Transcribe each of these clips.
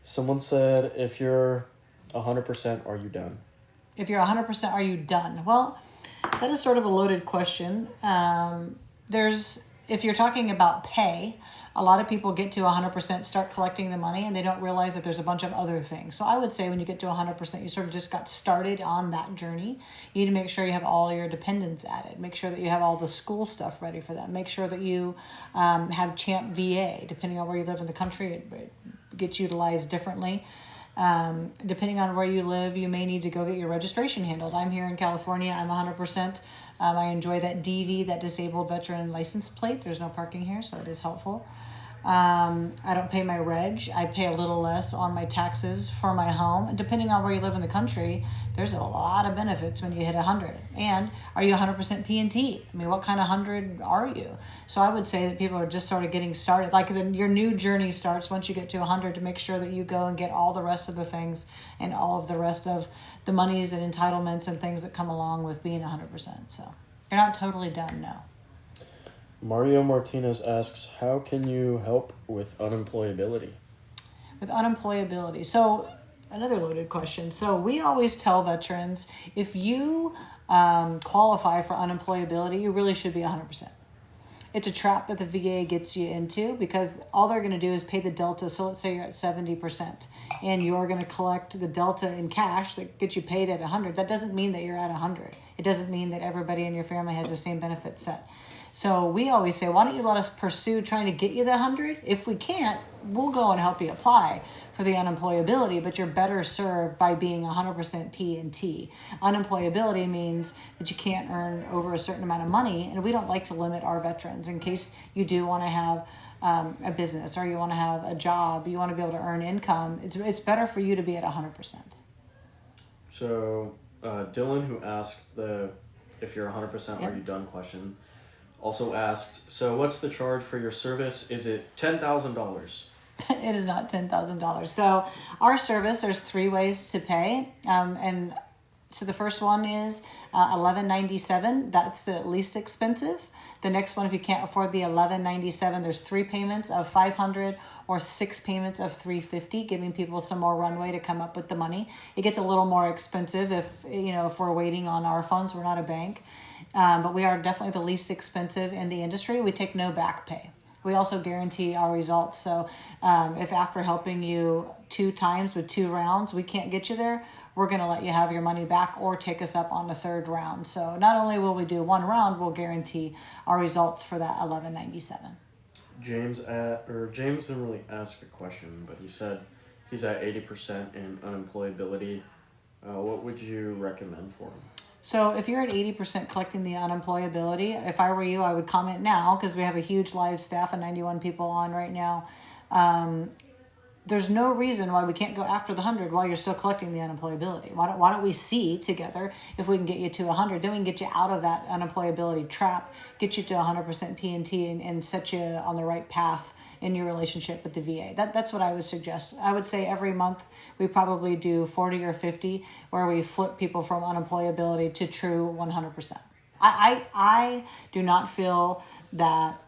Someone said, if you're 100%, are you done? If you're 100%, are you done? Well, that is sort of a loaded question. If you're talking about pay, a lot of people get to 100%, start collecting the money, and they don't realize that there's a bunch of other things. So I would say when you get to 100%, you sort of just got started on that journey. You need to make sure you have all your dependents added. Make sure that you have all the school stuff ready for them. Make sure that you have CHAMP VA. Depending on where you live in the country, it gets utilized differently. Depending on where you live, you may need to go get your registration handled. I'm here in California. I'm 100%. I enjoy that DV, that disabled veteran license plate. There's no parking here, so it is helpful. I don't pay my reg. I pay a little less on my taxes for my home. And depending on where you live in the country, there's a lot of benefits when you hit 100. And are you 100% P&T? I mean, what kind of 100 are you? So I would say that people are just sort of getting started. Like your new journey starts once you get to 100 to make sure that you go and get all the rest of the things and all of the rest of the monies and entitlements and things that come along with being 100%. So you're not totally done, no. Mario Martinez asks, how can you help with unemployability? With unemployability. So another loaded question. So we always tell veterans, if you qualify for unemployability, you really should be 100%. It's a trap that the VA gets you into because all they're going to do is pay the delta. So let's say you're at 70% and you're going to collect the delta in cash that gets you paid at 100. That doesn't mean that you're at 100. It doesn't mean that everybody in your family has the same benefit set. So we always say, why don't you let us pursue trying to get you the 100? If we can't, we'll go and help you apply for the unemployability, but you're better served by being 100% P&T. Unemployability means that you can't earn over a certain amount of money, and we don't like to limit our veterans in case you do want to have a business or you want to have a job, you want to be able to earn income. It's better for you to be at 100%. So Dylan, who asked the if you're 100% Yep. are you done question, also asked, so what's the charge for your service? Is it $10,000? It is not $10,000. So our service, there's 3 ways to pay. And so the first one is $11.97. That's the least expensive. The next one, if you can't afford the $11.97, there's 3 payments of $500 or 6 payments of $350, giving people some more runway to come up with the money. It gets a little more expensive if we're waiting on our funds. We're not a bank. But we are definitely the least expensive in the industry. We take no back pay. We also guarantee our results. So if after helping you 2 times with 2 rounds, we can't get you there, we're going to let you have your money back or take us up on the 3rd round. So not only will we do 1 round, we'll guarantee our results for that $11.97. James didn't really ask a question, but he said he's at 80% in unemployability. What would you recommend for him? So if you're at 80% collecting the unemployability, if I were you, I would comment now because we have a huge live staff of 91 people on right now. There's no reason why we can't go after the 100 while you're still collecting the unemployability. Why don't we see together if we can get you to 100, then we can get you out of that unemployability trap, get you to 100% P&T and set you on the right path in your relationship with the VA. That's what I would suggest. I would say every month we probably do 40 or 50 where we flip people from unemployability to true 100%. I do not feel that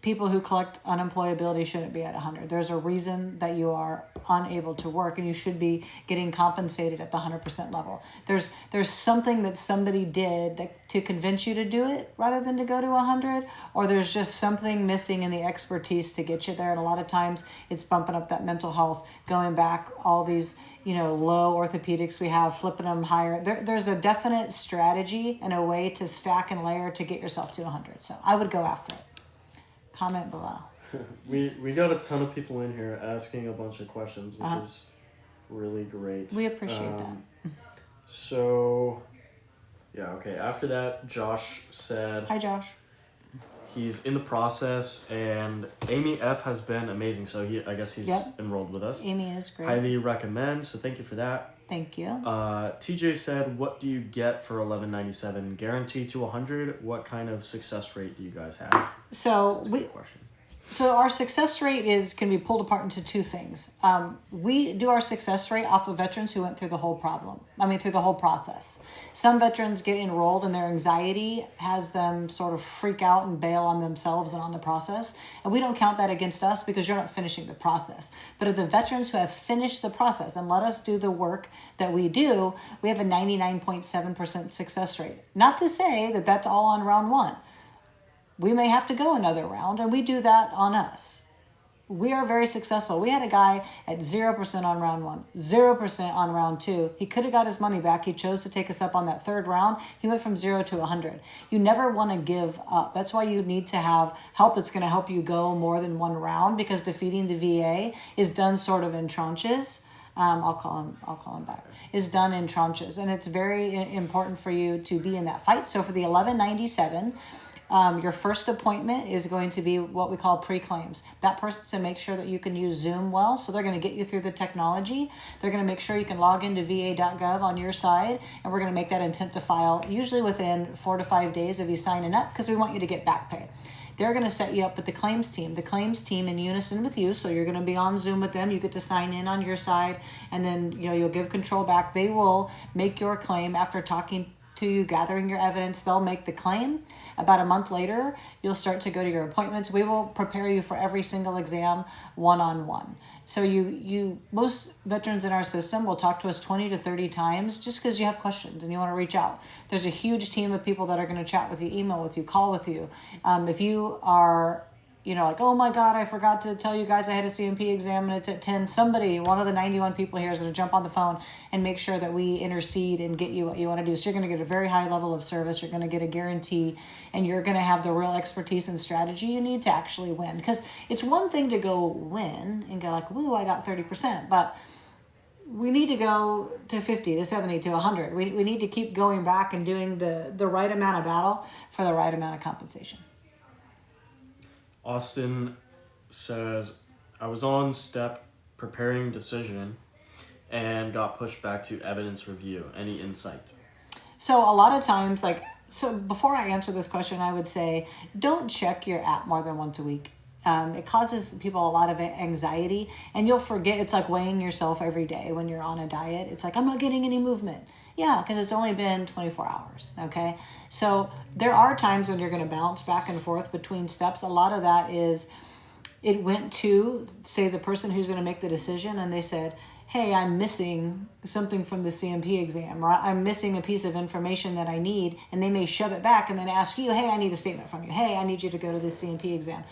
people who collect unemployability shouldn't be at 100. There's a reason that you are unable to work and you should be getting compensated at the 100% level. There's something that somebody did to convince you to do it rather than to go to 100, or there's just something missing in the expertise to get you there. And a lot of times it's bumping up that mental health, going back all these low orthopedics we have, flipping them higher. There's a definite strategy and a way to stack and layer to get yourself to 100. So I would go after it. Comment below. We got a ton of people in here asking a bunch of questions, which is really great. We appreciate that. So, yeah, okay. After that, Josh said... Hi, Josh. He's in the process, and Amy F. has been amazing, so I guess he's enrolled with us. Amy is great. Highly recommend, so thank you for that. Thank you. TJ said, what do you get for $11.97? Guarantee to 100? What kind of success rate do you guys have? So That's a good question. So our success rate can be pulled apart into two things. We do our success rate off of veterans who went through the whole through the whole process. Some veterans get enrolled and their anxiety has them sort of freak out and bail on themselves and on the process. And we don't count that against us because you're not finishing the process. But of the veterans who have finished the process and let us do the work that we do, we have a 99.7% success rate. Not to say that that's all on round one. We may have to go another round, and we do that on us. We are very successful. We had a guy at 0% on round one, 0% on round two. He could have got his money back. He chose to take us up on that third round. He went from 0 to 100. You never want to give up. That's why you need to have help that's going to help you go more than one round, because defeating the VA is done sort of in tranches. I'll call him back. Is done in tranches, and it's very important for you to be in that fight. So for the 1197, your first appointment is going to be what we call pre-claims. That person's to make sure that you can use Zoom well. So they're going to get you through the technology. They're going to make sure you can log into va.gov on your side. And we're going to make that intent to file usually within 4 to 5 days of you signing up, because we want you to get back pay. They're going to set you up with the claims team in unison with you. So you're going to be on Zoom with them. You get to sign in on your side, and then you'll give control back. They will make your claim after talking to you, gathering your evidence. They'll make the claim. About a month later, you'll start to go to your appointments. We will prepare you for every single exam one-on-one. So most veterans in our system will talk to us 20 to 30 times just because you have questions and you want to reach out. There's a huge team of people that are going to chat with you, email with you, call with you. If you are like, oh my God, I forgot to tell you guys I had a CMP exam and it's at 10. One of the 91 people here is going to jump on the phone and make sure that we intercede and get you what you want to do. So you're going to get a very high level of service. You're going to get a guarantee, and you're going to have the real expertise and strategy you need to actually win. Because it's one thing to go win and go like, woo, I got 30%. But we need to go to 50, to 70, to 100. We need to keep going back and doing the right amount of battle for the right amount of compensation. Austin says, I was on step preparing decision and got pushed back to evidence review. Any insight? So a lot of times, before I answer this question, I would say, don't check your app more than once a week. It causes people a lot of anxiety, and you'll forget. It's like weighing yourself every day when you're on a diet. It's like, I'm not getting any movement. Yeah, because it's only been 24 hours, okay? So there are times when you're going to bounce back and forth between steps. A lot of that is, it went to, say, the person who's going to make the decision, and they said, hey, I'm missing something from the CMP exam, or I'm missing a piece of information that I need, and they may shove it back and then ask you, hey, I need a statement from you. Hey, I need you to go to this CMP exam.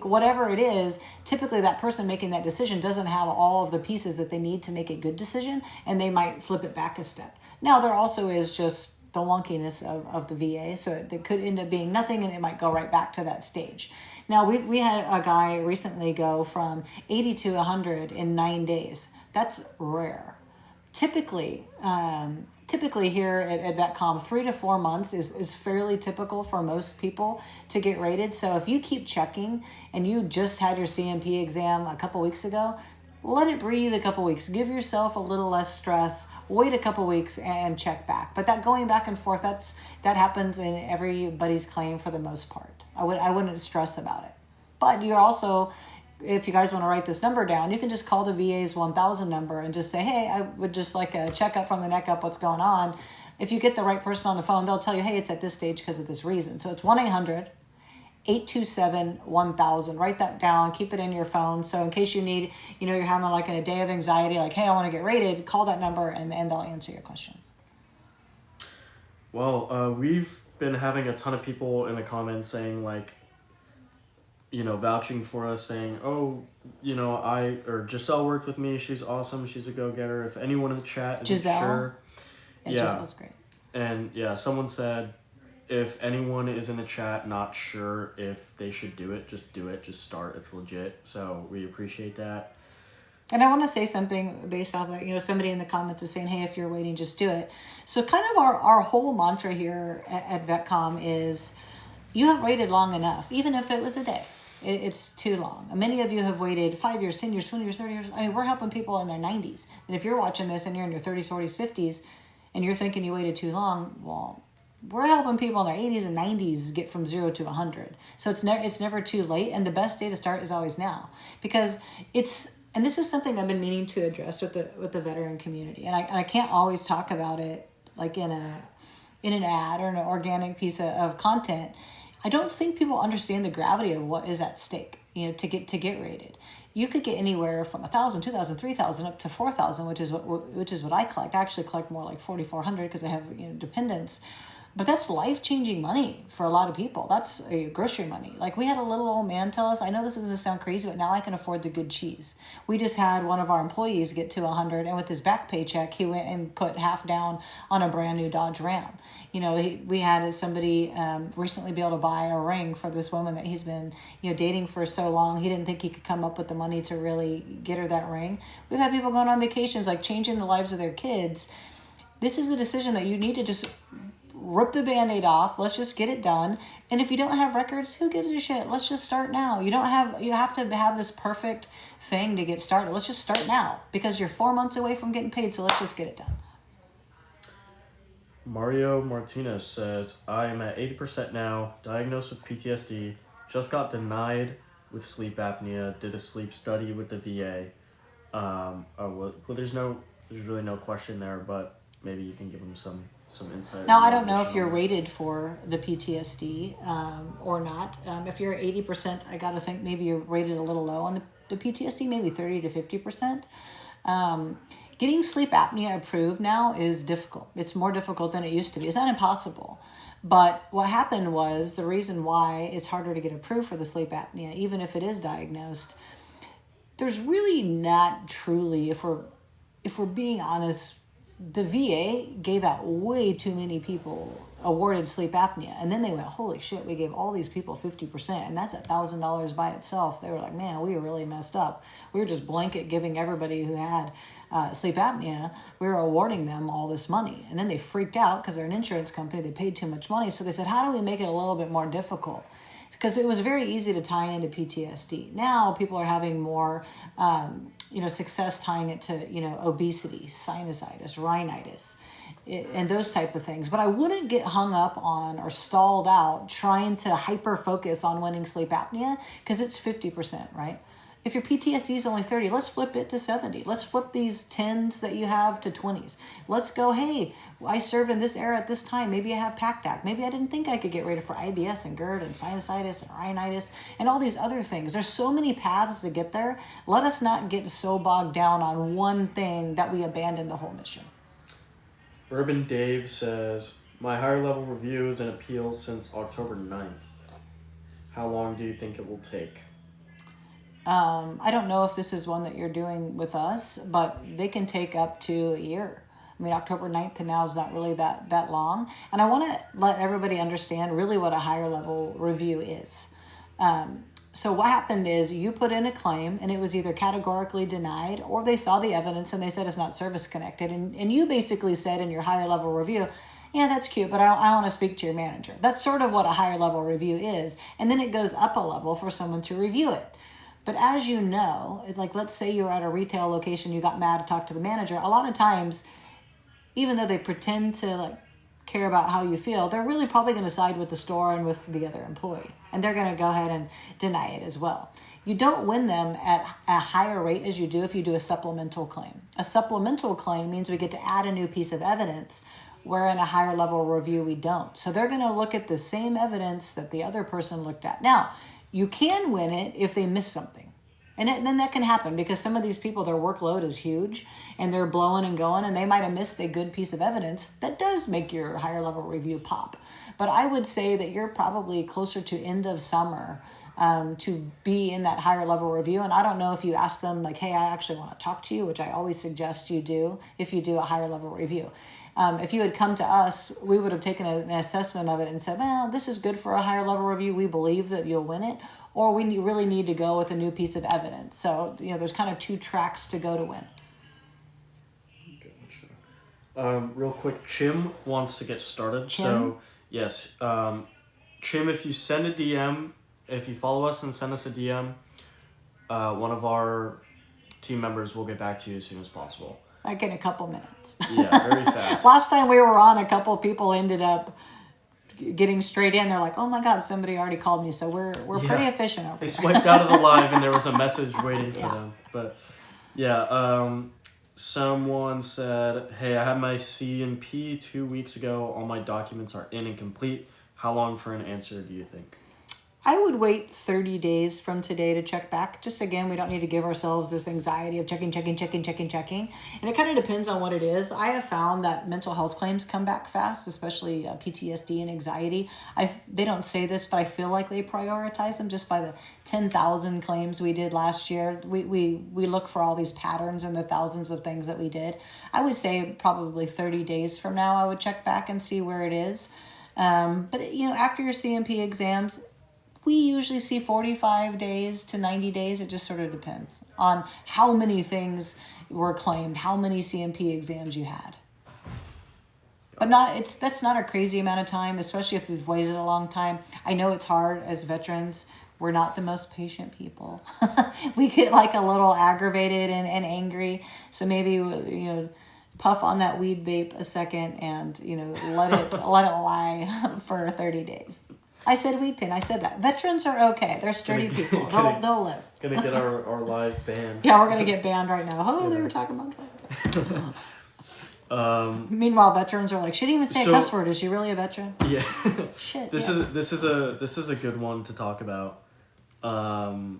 Whatever it is, typically that person making that decision doesn't have all of the pieces that they need to make a good decision, and they might flip it back a step. Now, there also is just the wonkiness of the VA, so it could end up being nothing, and it might go right back to that stage. Now, we had a guy recently go from 80 to 100 in 9 days. That's rare. Typically here at VetComm, 3 to 4 months is fairly typical for most people to get rated. So if you keep checking and you just had your CMP exam a couple weeks ago, let it breathe a couple weeks. Give yourself a little less stress. Wait a couple weeks and check back. But that going back and forth, that happens in everybody's claim for the most part. I wouldn't stress about it. But you're also, if you guys want to write this number down, you can just call the VA's 1000 number and just say, hey, I would just like a checkup from the neck up, what's going on. If you get the right person on the phone, they'll tell you, hey, it's at this stage because of this reason. So it's 1-800-827-1000. Write that down, keep it in your phone. So in case you need, you're having like a day of anxiety, like, hey, I want to get rated, call that number and they'll answer your questions. Well, we've been having a ton of people in the comments saying like, vouching for us, saying, oh, Giselle worked with me. She's awesome. She's a go-getter. If anyone in the chat isn't sure. Yeah, Giselle's great. And someone said, if anyone is in the chat not sure if they should do it, just do it. Just start. It's legit. So we appreciate that. And I want to say something based off that, somebody in the comments is saying, hey, if you're waiting, just do it. So kind of our whole mantra here at VetComm is, you have waited long enough, even if it was a day. It's too long. Many of you have waited 5 years, 10 years, 20 years, 30 years. I mean, we're helping people in their 90s. And if you're watching this and you're in your 30s, 40s, 50s, and you're thinking you waited too long, well, we're helping people in their 80s and 90s get from 0 to 100. So it's never too late. And the best day to start is always now, because and this is something I've been meaning to address with the veteran community. And I can't always talk about it like in an ad or an organic piece of content. I don't think people understand the gravity of what is at stake, to get rated. You could get anywhere from 1,000, 2,000, 3,000 up to 4,000, which is what I collect. I actually collect more like 4,400 because I have dependents. But that's life-changing money for a lot of people. That's grocery money. Like, we had a little old man tell us, I know this is going to sound crazy, but now I can afford the good cheese. We just had one of our employees get to 100, and with his back paycheck, he went and put half down on a brand new Dodge Ram. We had somebody recently be able to buy a ring for this woman that he's been dating for so long. He didn't think he could come up with the money to really get her that ring. We've had people going on vacations, like changing the lives of their kids. This is a decision that you need to just rip the Band-Aid off. Let's just get it done. And if you don't have records, who gives a shit? Let's just start now. You have to have this perfect thing to get started. Let's just start now, because you're 4 months away from getting paid. So let's just get it done. Mario Martinez says, I am at 80% now, diagnosed with PTSD, just got denied with sleep apnea, did a sleep study with the VA. There's really no question there, but maybe you can give them some insight. Now, I don't know if you're rated for the PTSD or not. If you're at 80%, I got to think maybe you're rated a little low on the PTSD, maybe 30 to 50%. Getting sleep apnea approved now is difficult. It's more difficult than it used to be. It's not impossible. But what happened was, the reason why it's harder to get approved for the sleep apnea, even if it is diagnosed, there's really not truly, if we're being honest, the VA gave out way too many people awarded sleep apnea. And then they went, holy shit, we gave all these people 50%. And that's $1,000 by itself. They were like, man, we really messed up. We were just blanket giving everybody who had sleep apnea, we were awarding them all this money. And then they freaked out because they're an insurance company. They paid too much money. So they said, how do we make it a little bit more difficult? Because it was very easy to tie into PTSD. Now people are having more success tying it to, obesity, sinusitis, rhinitis, and those type of things. But I wouldn't get hung up on or stalled out trying to hyper focus on winning sleep apnea, because it's 50%, right? If your PTSD is only 30, let's flip it to 70. Let's flip these 10s that you have to 20s. Let's go, hey, I served in this era at this time. Maybe I have PACT. Maybe I didn't think I could get rated for IBS and GERD and sinusitis and rhinitis and all these other things. There's so many paths to get there. Let us not get so bogged down on one thing that we abandon the whole mission. Bourbon Dave says, my higher level review is in appeal since October 9th. How long do you think it will take? I don't know if this is one that you're doing with us, but they can take up to a year. I mean, October 9th to now is not really that long. And I want to let everybody understand really what a higher level review is. So what happened is, you put in a claim and it was either categorically denied, or they saw the evidence and they said it's not service connected. And you basically said in your higher level review, yeah, that's cute, but I want to speak to your manager. That's sort of what a higher level review is. And then it goes up a level for someone to review it. But as you know, it's like, let's say you're at a retail location, you got mad to talk to the manager. A lot of times, even though they pretend to care about how you feel, they're really probably going to side with the store and with the other employee. And they're going to go ahead and deny it as well. You don't win them at a higher rate as you do if you do a supplemental claim. A supplemental claim means we get to add a new piece of evidence, where in a higher level review we don't. So they're going to look at the same evidence that the other person looked at. Now, you can win it if they miss something. And then that can happen, because some of these people, their workload is huge and they're blowing and going, and they might have missed a good piece of evidence that does make your higher level review pop. But I would say that you're probably closer to end of summer to be in that higher level review. And I don't know if you ask them like, hey, I actually want to talk to you, which I always suggest you do if you do a higher level review. If you had come to us, we would have taken an assessment of it and said, well, this is good for a higher level review. We believe that you'll win it. Or we really need to go with a new piece of evidence. So, there's kind of two tracks to go to win. Gotcha. Real quick, Chim wants to get started. Chim? So, yes. Chim, if you send a DM, if you follow us and send us a DM, one of our team members will get back to you as soon as possible. Like in a couple minutes. Yeah, very fast. Last time we were on, a couple people ended up getting straight in, they're like, oh my God, somebody already called me. So we're pretty efficient over They here. swiped out of the live and there was a message waiting for them. But yeah, someone said, hey, I had my C&P 2 weeks ago. All my documents are in and complete. How long for an answer do you think? I would wait 30 days from today to check back. Just again, we don't need to give ourselves this anxiety of checking. And it kind of depends on what it is. I have found that mental health claims come back fast, especially PTSD and anxiety. They don't say this, but I feel like they prioritize them just by the 10,000 claims we did last year. We look for all these patterns in the thousands of things that we did. I would say probably 30 days from now, I would check back and see where it is. But after your C&P exams, we usually see 45 days to 90 days. It just sort of depends on how many things were claimed, how many C&P exams you had. But that's not a crazy amount of time, especially if we've waited a long time. I know it's hard as veterans. We're not the most patient people. We get like a little aggravated and angry. So maybe, puff on that weed vape a second and, let it lie for 30 days. I said weed pin. I said that. Veterans are okay. They're sturdy people. They'll live. Gonna get our live banned. Yeah, we're gonna get banned right now. Oh, they were talking about meanwhile, veterans are like, she didn't even say a cuss word. Is she really a veteran? Yeah. Shit. This is a good one to talk about. Cav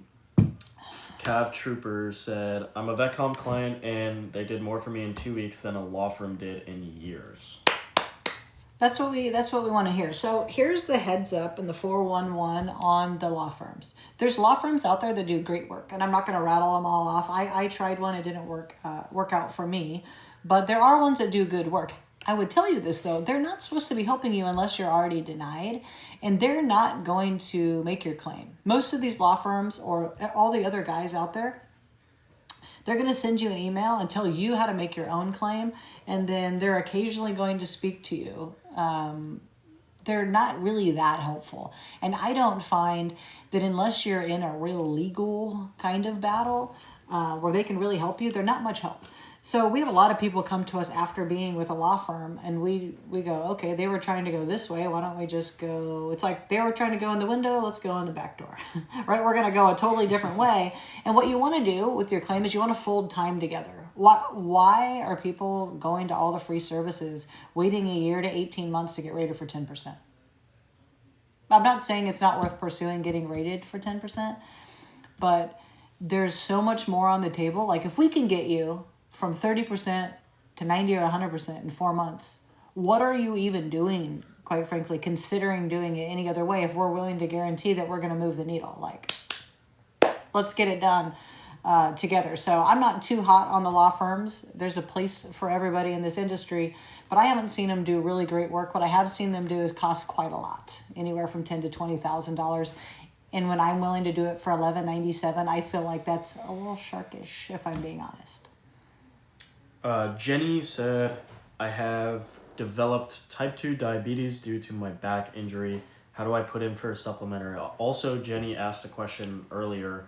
Trooper said, I'm a VetComm client and they did more for me in 2 weeks than a law firm did in years. That's what we want to hear. So here's the heads up and the 411 on the law firms. There's law firms out there that do great work, and I'm not going to rattle them all off. I tried one; it didn't work out for me, but there are ones that do good work. I would tell you this though: they're not supposed to be helping you unless you're already denied, and they're not going to make your claim. Most of these law firms or all the other guys out there, they're going to send you an email and tell you how to make your own claim, and then they're occasionally going to speak to you. They're not really that helpful. And I don't find that unless you're in a real legal kind of battle where they can really help you, they're not much help. So we have a lot of people come to us after being with a law firm, and we go, okay, they were trying to go this way. Why don't we just go? It's like they were trying to go in the window. Let's go in the back door, right? We're going to go a totally different way. And what you want to do with your claim is you want to fold time together. Why are people going to all the free services, waiting a year to 18 months to get rated for 10%? I'm not saying it's not worth pursuing getting rated for 10%, but there's so much more on the table. Like if we can get you from 30% to 90 or 100% in 4 months, what are you even doing, quite frankly, considering doing it any other way if we're willing to guarantee that we're going to move the needle? Like, let's get it done together. So I'm not too hot on the law firms. There's a place for everybody in this industry, but I haven't seen them do really great work. What I have seen them do is cost quite a lot, anywhere from $10,000 to $20,000. And when I'm willing to do it for $11.97, I feel like that's a little sharkish, if I'm being honest. Jenny said, I have developed type 2 diabetes due to my back injury. How do I put in for a supplementary? Also, Jenny asked a question earlier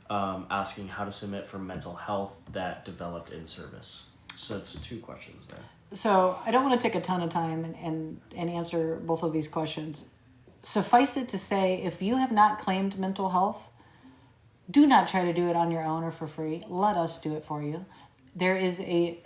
asking how to submit for mental health that developed in service. So that's 2 questions there. So I don't want to take a ton of time and answer both of these questions. Suffice it to say, if you have not claimed mental health, do not try to do it on your own or for free. Let us do it for you. There is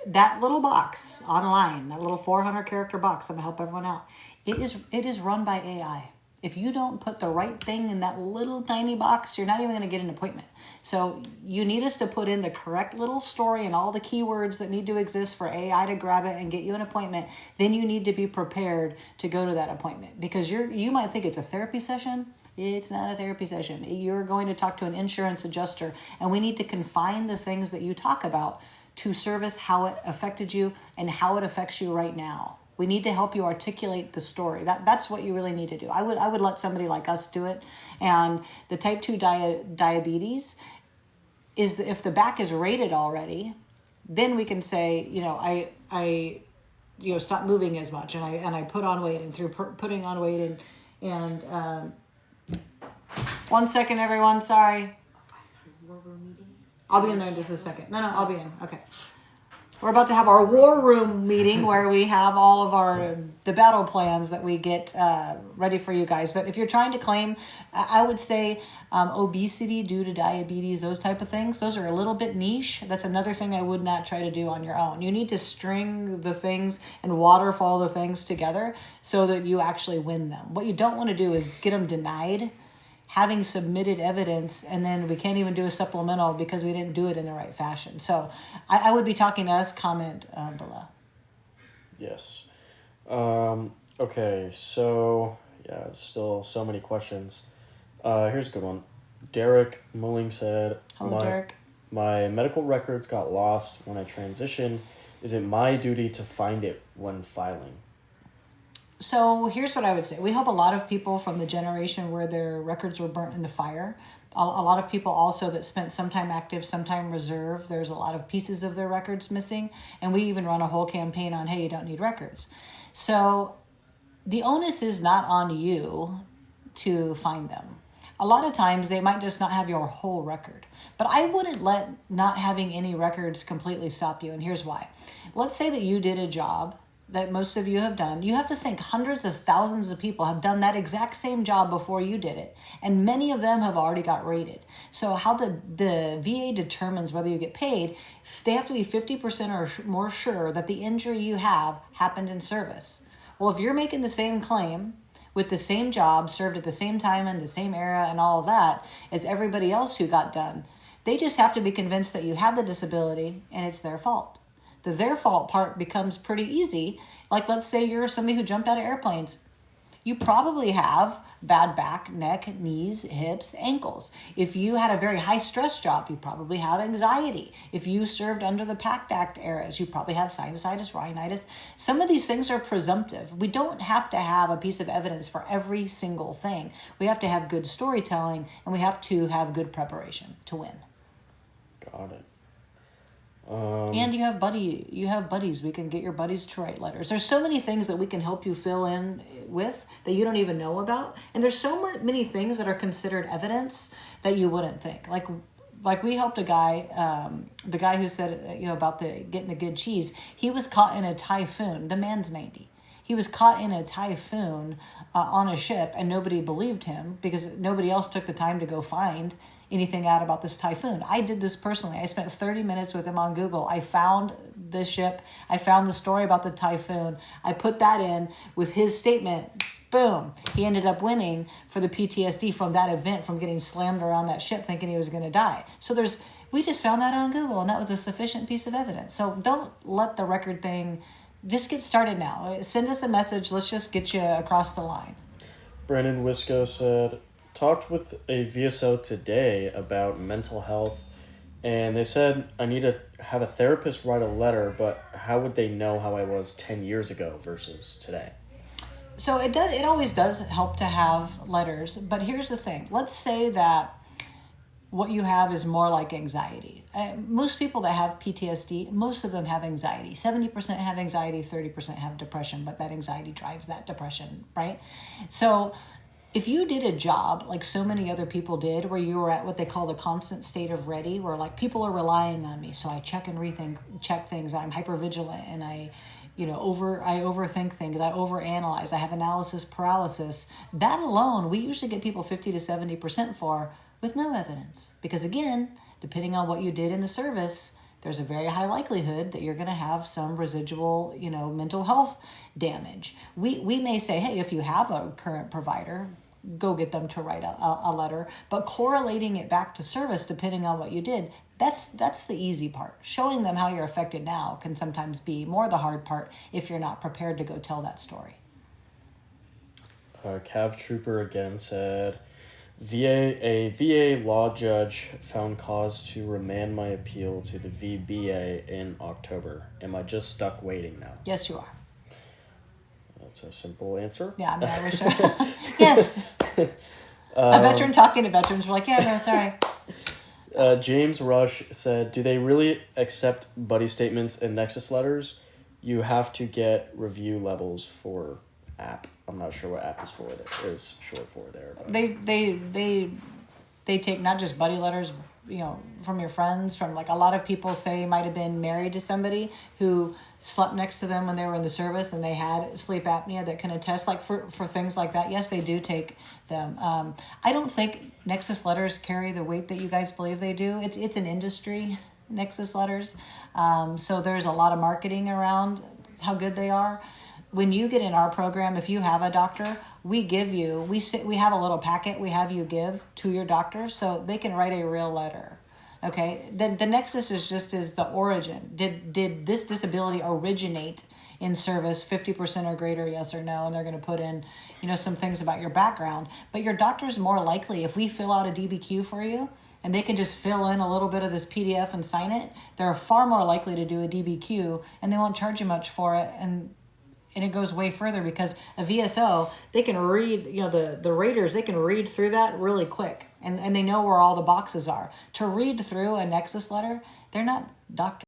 that little box online, that little 400 character box. I'm gonna help everyone out. It is run by AI. If you don't put the right thing in that little tiny box, you're not even gonna get an appointment. So you need us to put in the correct little story and all the keywords that need to exist for AI to grab it and get you an appointment. Then you need to be prepared to go to that appointment, because you might think it's a therapy session. It's not a therapy session. You're going to talk to an insurance adjuster, and we need to confine the things that you talk about to service how it affected you and how it affects you right now. We need to help you articulate the story. That's what you really need to do. I would let somebody like us do it. And the type 2 diabetes is if the back is rated already, then we can say, I stop moving as much, and I put on weight, and through putting on weight and 1 second, everyone. Sorry. I'll be in there in just a second. No, I'll be in. Okay. We're about to have our war room meeting where we have all of the battle plans that we get ready for you guys. But if you're trying to claim, I would say obesity due to diabetes, those type of things, those are a little bit niche. That's another thing I would not try to do on your own. You need to string the things and waterfall the things together so that you actually win them. What you don't want to do is get them denied, having submitted evidence, and then we can't even do a supplemental because we didn't do it in the right fashion. So I would be talking to us, comment below. Yes. Okay, so yeah, still so many questions. Here's a good one. Derek Mulling said, Hello, Derek. My medical records got lost when I transitioned. Is it my duty to find it when filing? So here's what I would say. We help a lot of people from the generation where their records were burnt in the fire. A lot of people also that spent some time active, some time reserve. There's a lot of pieces of their records missing. And we even run a whole campaign on, hey, you don't need records. So the onus is not on you to find them. A lot of times they might just not have your whole record. But I wouldn't let not having any records completely stop you. And here's why. Let's say that you did a job that most of you have done. You have to think hundreds of thousands of people have done that exact same job before you did it. And many of them have already got rated. So how the VA determines whether you get paid, they have to be 50% or more sure that the injury you have happened in service. Well, if you're making the same claim with the same job, served at the same time in the same era and all of that as everybody else who got done, they just have to be convinced that you have the disability and it's their fault. The their fault part becomes pretty easy. Like, let's say you're somebody who jumped out of airplanes. You probably have bad back, neck, knees, hips, ankles. If you had a very high stress job, you probably have anxiety. If you served under the PACT Act eras, you probably have sinusitis, rhinitis. Some of these things are presumptive. We don't have to have a piece of evidence for every single thing. We have to have good storytelling, and we have to have good preparation to win. Got it. And you have buddies. We can get your buddies to write letters. There's so many things that we can help you fill in with that you don't even know about. And there's so many things that are considered evidence that you wouldn't think. Like we helped a guy, the guy who said, about getting the good cheese. He was caught in a typhoon. The man's 90. He was caught in a typhoon on a ship, and nobody believed him because nobody else took the time to go find anything out about this typhoon. I did this personally. I spent 30 minutes with him on Google. I found the ship. I found the story about the typhoon. I put that in with his statement. Boom. He ended up winning for the PTSD from that event, from getting slammed around that ship thinking he was going to die. So we just found that on Google, and that was a sufficient piece of evidence. So don't let the record thing, just get started now. Send us a message. Let's just get you across the line. Brandon Wisco said, talked with a VSO today about mental health, and they said I need to have a therapist write a letter, but how would they know how I was 10 years ago versus today? So it always does help to have letters, but here's the thing. Let's say that what you have is more like anxiety. Most people that have PTSD, most of them have anxiety. 70% have anxiety, 30% have depression, but that anxiety drives that depression, right? So if you did a job like so many other people did, where you were at what they call the constant state of ready, where like people are relying on me, so I check things, I'm hypervigilant, and I overthink things, I overanalyze, I have analysis paralysis. That alone, we usually get people 50 to 70% for with no evidence. Because again, depending on what you did in the service, there's a very high likelihood that you're going to have some residual, mental health damage. We may say, hey, if you have a current provider, go get them to write a letter. But correlating it back to service, depending on what you did, that's the easy part. Showing them how you're affected now can sometimes be more the hard part if you're not prepared to go tell that story. Cav Trooper again said, a VA law judge found cause to remand my appeal to the VBA in October. Am I just stuck waiting now? Yes, you are. That's a simple answer. Yeah, I wish yes. A veteran talking to veterans, we're like, yeah, no, sorry. James Rush said, do they really accept buddy statements and Nexus letters? You have to get review levels for app. I'm not sure what app is short for there. But. They They take not just buddy letters, from your friends, from like a lot of people say might have been married to somebody who slept next to them when they were in the service and they had sleep apnea that can attest like for things like that. Yes, they do take them. I don't think Nexus letters carry the weight that you guys believe they do. It's an industry, Nexus letters. So there's a lot of marketing around how good they are. When you get in our program, if you have a doctor, we have a little packet we have you give to your doctor so they can write a real letter. Okay, the Nexus is just as the origin. Did this disability originate in service 50% or greater, yes or no? And they're going to put in, some things about your background. But your doctor's more likely, if we fill out a DBQ for you, and they can just fill in a little bit of this PDF and sign it, they're far more likely to do a DBQ, and they won't charge you much for it. And it goes way further because a VSO, they can read, the raters, they can read through that really quick. And they know where all the boxes are. To read through a Nexus letter, they're not doctors.